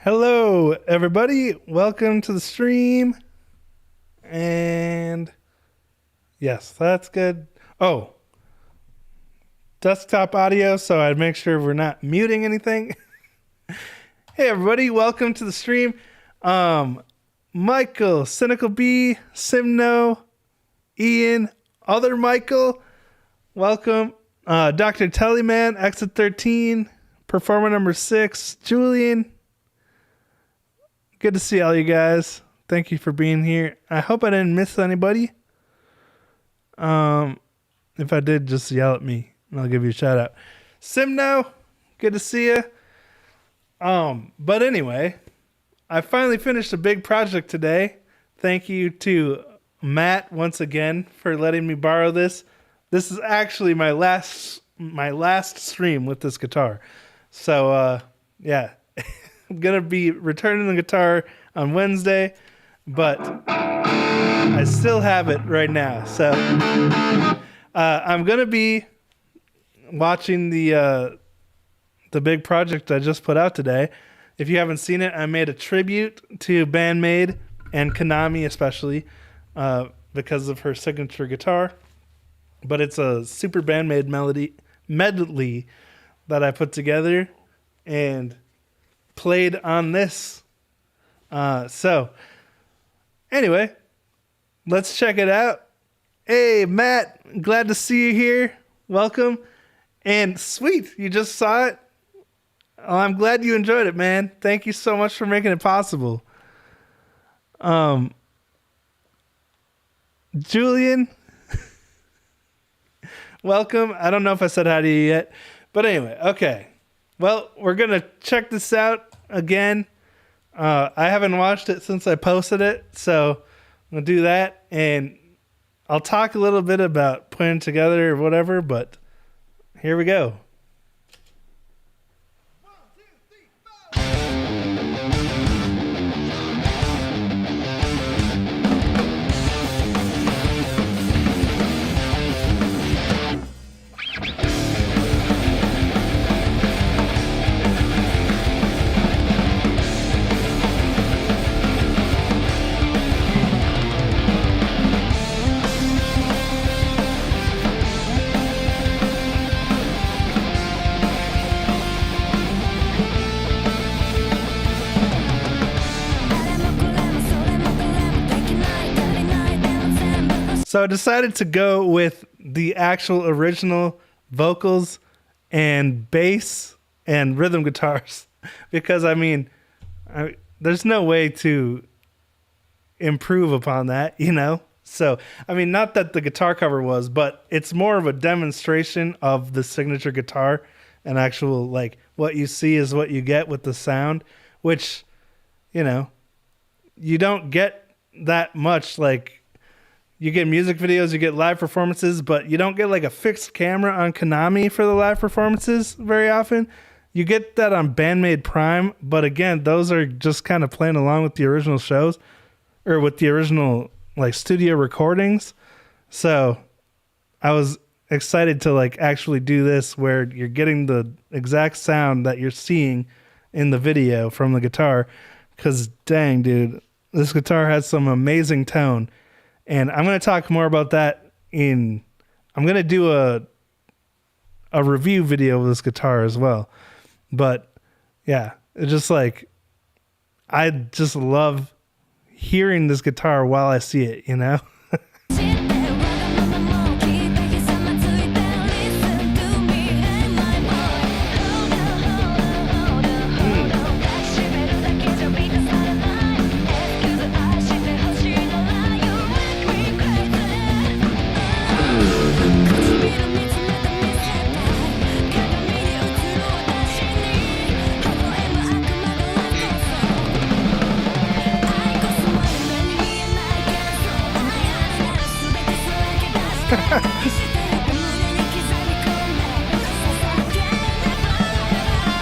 Hello, everybody. Welcome to the stream. And yes, that's good. Oh, desktop audio, so I'd make sure we're not muting anything. Hey, everybody. Welcome to the stream. Michael, Cynical B, Simno, Ian, other Michael. Welcome. Dr. Tellyman, Exit 13, Performer number 6, Julian. Good to see all you guys. Thank you for being here. I hope I didn't miss anybody. If I did, just yell at me and I'll give you a shout out. Simno, good to see you. But anyway, I finally finished a big project today. Thank you to Matt once again for letting me borrow this. This is actually my last stream with this guitar. So yeah. I'm going to be returning the guitar on Wednesday, but I still have it right now. So I'm going to be watching the big project I just put out today. If you haven't seen it, I made a tribute to BAND-MAID and Kanami especially because of her signature guitar. But it's a super BAND-MAID medley that I put together and played on this. So anyway, let's check it out. Hey, Matt, glad to see you here. Welcome. And sweet, you just saw it. Oh, I'm glad you enjoyed it, man. Thank you so much for making it possible. Julian, welcome. I don't know if I said hi to you yet, but anyway, okay. Well, we're going to check this out again. I haven't watched it since I posted it, so I'm going to do that. And I'll talk a little bit about putting it together or whatever, but here we go. So I decided to go with the actual original vocals and bass and rhythm guitars because, I mean, there's no way to improve upon that, you know? So, I mean, not that the guitar cover was, but it's more of a demonstration of the signature guitar and actual, like, what you see is what you get with the sound, which, you know, you don't get that much, like, you get music videos, you get live performances, but you don't get like a fixed camera on Kanami for the live performances very often. You get that on BAND-MAID Prime, but again, those are just kind of playing along with the original shows or with the original like studio recordings. So I was excited to like actually do this where you're getting the exact sound that you're seeing in the video from the guitar. Because dang, dude, this guitar has some amazing tone. And I'm going to talk more about that I'm going to do a review video of this guitar as well. But yeah, it's just like, I just love hearing this guitar while I see it, you know?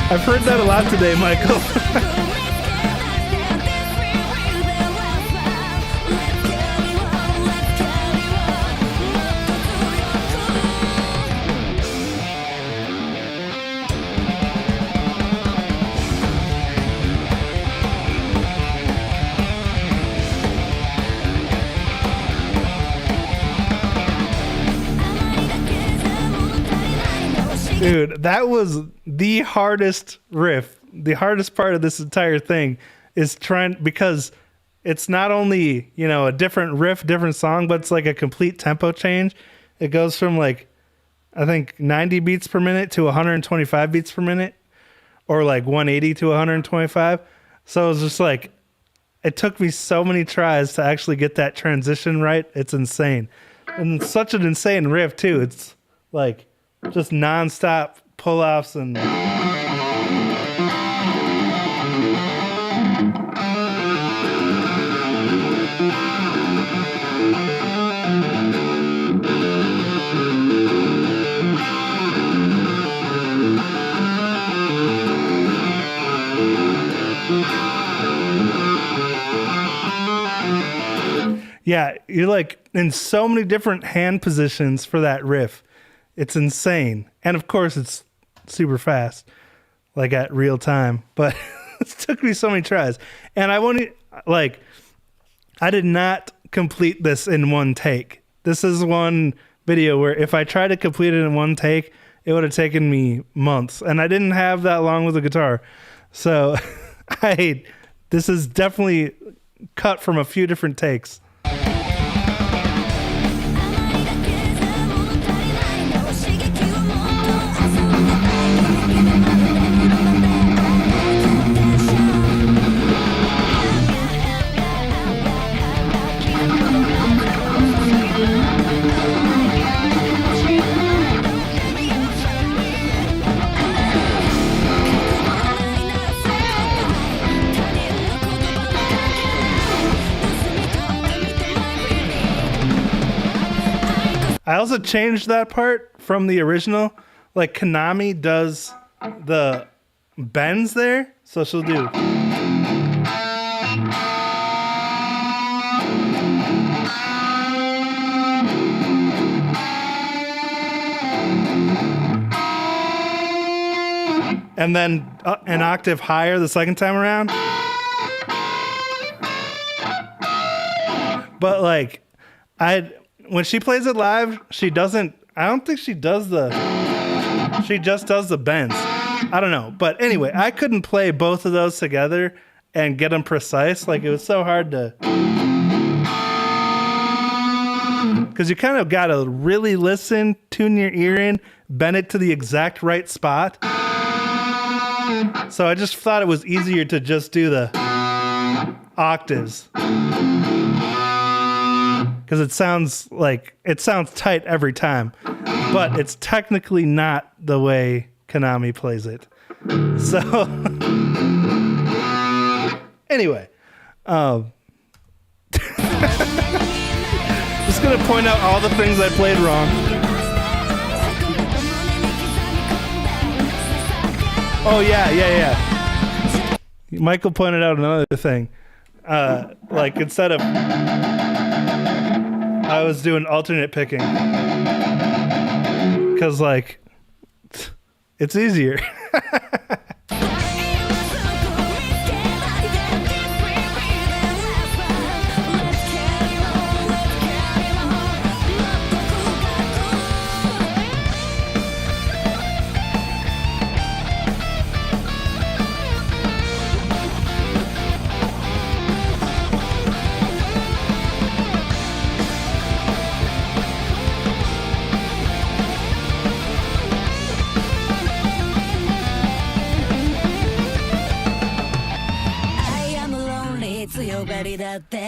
I've heard that a lot today, Michael. Dude, that was the hardest riff. The hardest part of this entire thing is trying, because it's not only, you know, a different riff, different song, but it's like a complete tempo change. It goes from like, I think 90 beats per minute to 125 beats per minute, or like 180 to 125. So it was just like, it took me so many tries to actually get that transition right. It's insane. And it's such an insane riff too. It's like just nonstop pull-offs and yeah, you're like in so many different hand positions for that riff. It's insane. And of course it's super fast, like at real time. But it took me so many tries. And I did not complete this in one take. This is one video where if I tried to complete it in one take, it would have taken me months. And I didn't have that long with the guitar. So this is definitely cut from a few different takes. I also changed that part from the original. Like Kanami does the bends there. So she'll do. And then an octave higher the second time around. But like, when she plays it live, she doesn't, I don't think she does she just does the bends. I don't know. But anyway, I couldn't play both of those together and get them precise. Like, it was so hard to, because you kind of got to really listen, tune your ear in, bend it to the exact right spot. So I just thought it was easier to just do the octaves. Because it sounds tight every time, but it's technically not the way Kanami plays it. So anyway, just gonna point out all the things I played wrong. Oh yeah. Michael pointed out another thing. Like instead of, I was doing alternate picking because like it's easier.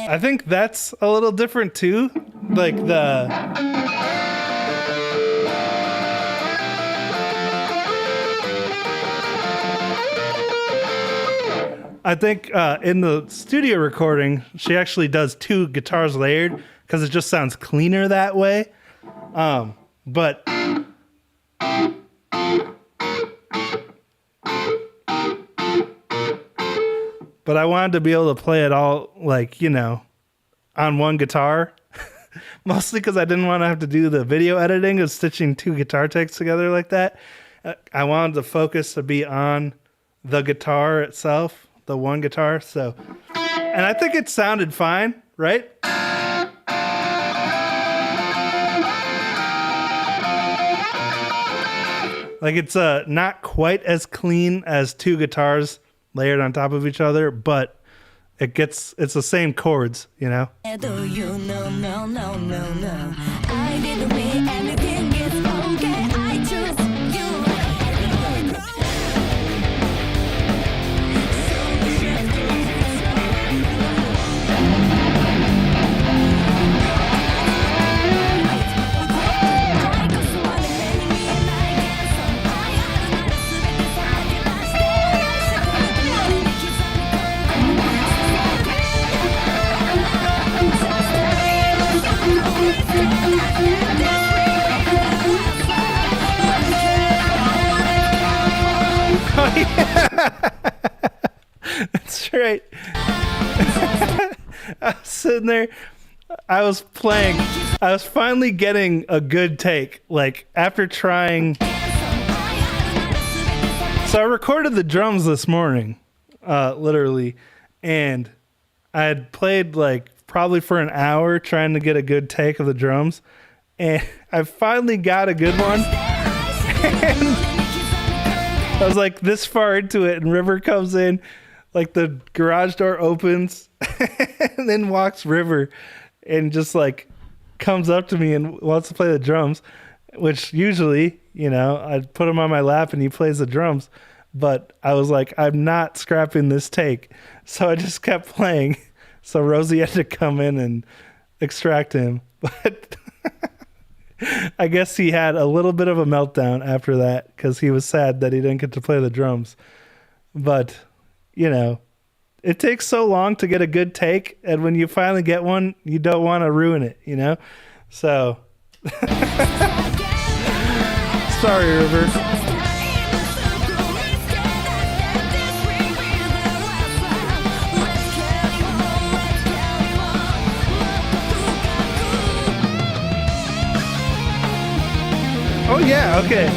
I think that's a little different too. Like I think in the studio recording, she actually does two guitars layered because it just sounds cleaner that way. But I wanted to be able to play it all, like, you know, on one guitar. Mostly because I didn't want to have to do the video editing of stitching two guitar takes together like that. I wanted the focus to be on the guitar itself, the one guitar. So, and I think it sounded fine, right? Like it's not quite as clean as two guitars layered on top of each other, but it's the same chords, you know? I didn't mean anything, it's okay, I choose you. Oh, yeah. That's right. I was sitting there. I was playing. I was finally getting a good take. Like, after trying. So I recorded the drums this morning, literally. And I had played, like, probably for an hour trying to get a good take of the drums. And I finally got a good one. And I was like this far into it, and River comes in, like the garage door opens, and then walks River, and just like comes up to me and wants to play the drums, which usually, you know, I'd put him on my lap and he plays the drums. But I was like, I'm not scrapping this take. So I just kept playing. So Rosie had to come in and extract him. But I guess he had a little bit of a meltdown after that because he was sad that he didn't get to play the drums. But, you know, it takes so long to get a good take, and when you finally get one, you don't want to ruin it, you know? So, sorry, River. Oh, yeah, okay.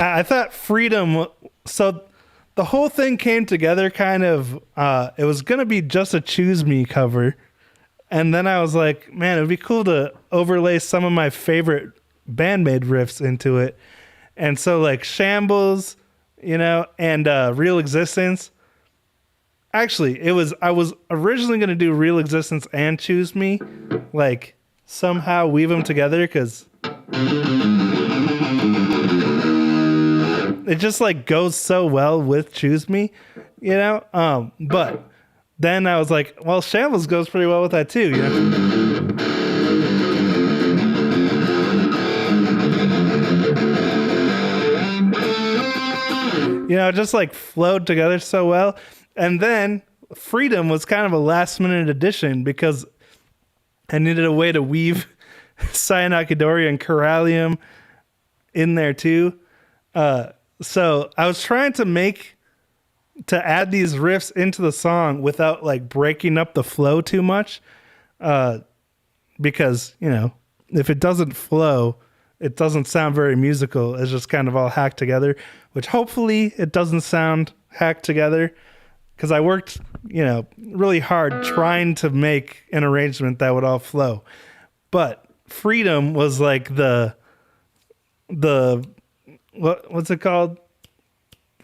I thought Freedom, so the whole thing came together kind of, it was going to be just a Choose Me cover. And then I was like, man, it would be cool to overlay some of my favorite BAND-MAID riffs into it. And so like Shambles, you know, and Real Existence. Actually, I was originally going to do Real Existence and Choose Me, like somehow weave them together because it just like goes so well with Choose Me, you know? But then I was like, well, Shambles goes pretty well with that too, you know? You know, it just like flowed together so well. And then Freedom was kind of a last minute addition because I needed a way to weave Cyanakidori and Corallium in there too. So I was trying to add these riffs into the song without like breaking up the flow too much. Because, you know, if it doesn't flow, it doesn't sound very musical. It's just kind of all hacked together, which hopefully it doesn't sound hacked together. Because I worked, you know, really hard trying to make an arrangement that would all flow. But Freedom was like the what's it called?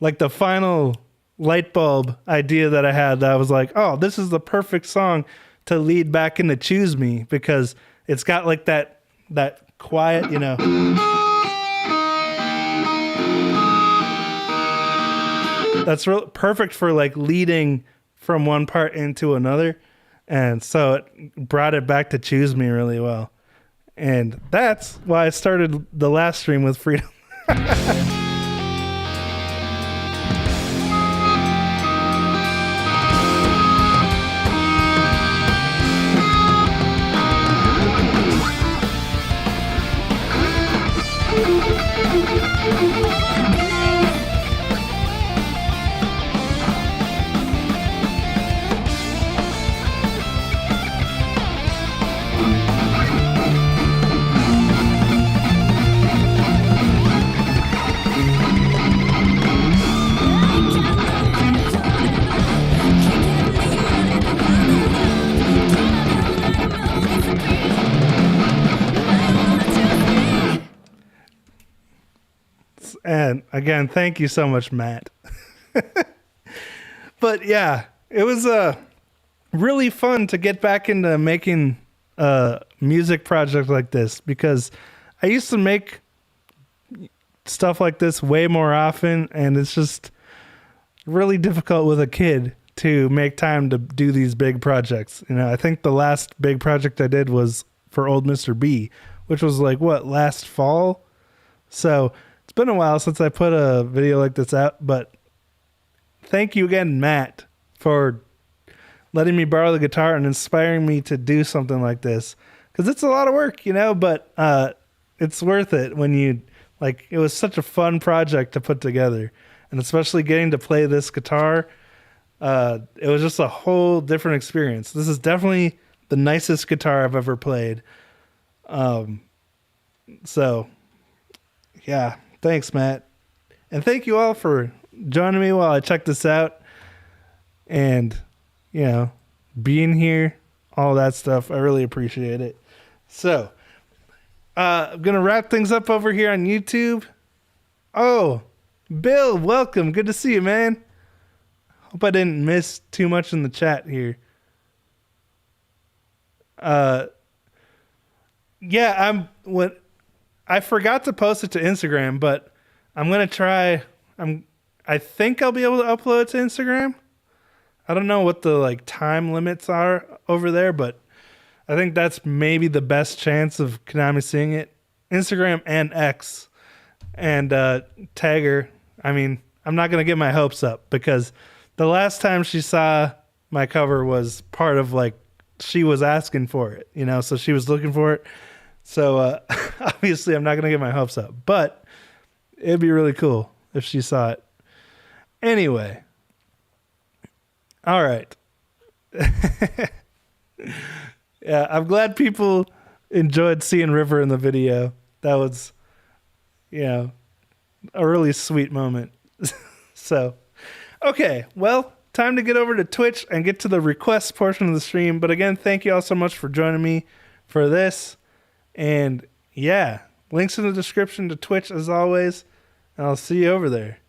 Like the final light bulb idea that I had. That I was like, oh, this is the perfect song to lead back into Choose Me because it's got like that that quiet, you know. That's real perfect for like leading from one part into another. And so it brought it back to Choose Me really well. And that's why I started the last stream with Freedom. And again, thank you so much, Matt. But yeah, it was really fun to get back into making a music project like this, because I used to make stuff like this way more often, and it's just really difficult with a kid to make time to do these big projects. You know, I think the last big project I did was for Old Mr. B, which was like last fall. So it's been a while since I put a video like this out, but thank you again, Matt, for letting me borrow the guitar and inspiring me to do something like this. Because it's a lot of work, you know, but it's worth it when you, like, it was such a fun project to put together. And especially getting to play this guitar, it was just a whole different experience. This is definitely the nicest guitar I've ever played. So, yeah, thanks, Matt. And thank you all for joining me while I check this out. And, you know, being here, all that stuff. I really appreciate it. So, I'm going to wrap things up over here on YouTube. Oh, Bill, welcome. Good to see you, man. Hope I didn't miss too much in the chat here. Yeah, I forgot to post it to Instagram, but I'm going to try. I think I'll be able to upload it to Instagram. I don't know what the time limits are over there, but I think that's maybe the best chance of Kanami seeing it. Instagram and X, and tag her. I mean, I'm not going to get my hopes up, because the last time she saw my cover was part of she was asking for it, you know, so she was looking for it. So obviously I'm not going to get my hopes up, but it'd be really cool if she saw it. Anyway. All right. Yeah, I'm glad people enjoyed seeing River in the video. That was, you know, a really sweet moment. So, okay, well, time to get over to Twitch and get to the request portion of the stream. But again, thank you all so much for joining me for this. And yeah, links in the description to Twitch as always. And I'll see you over there.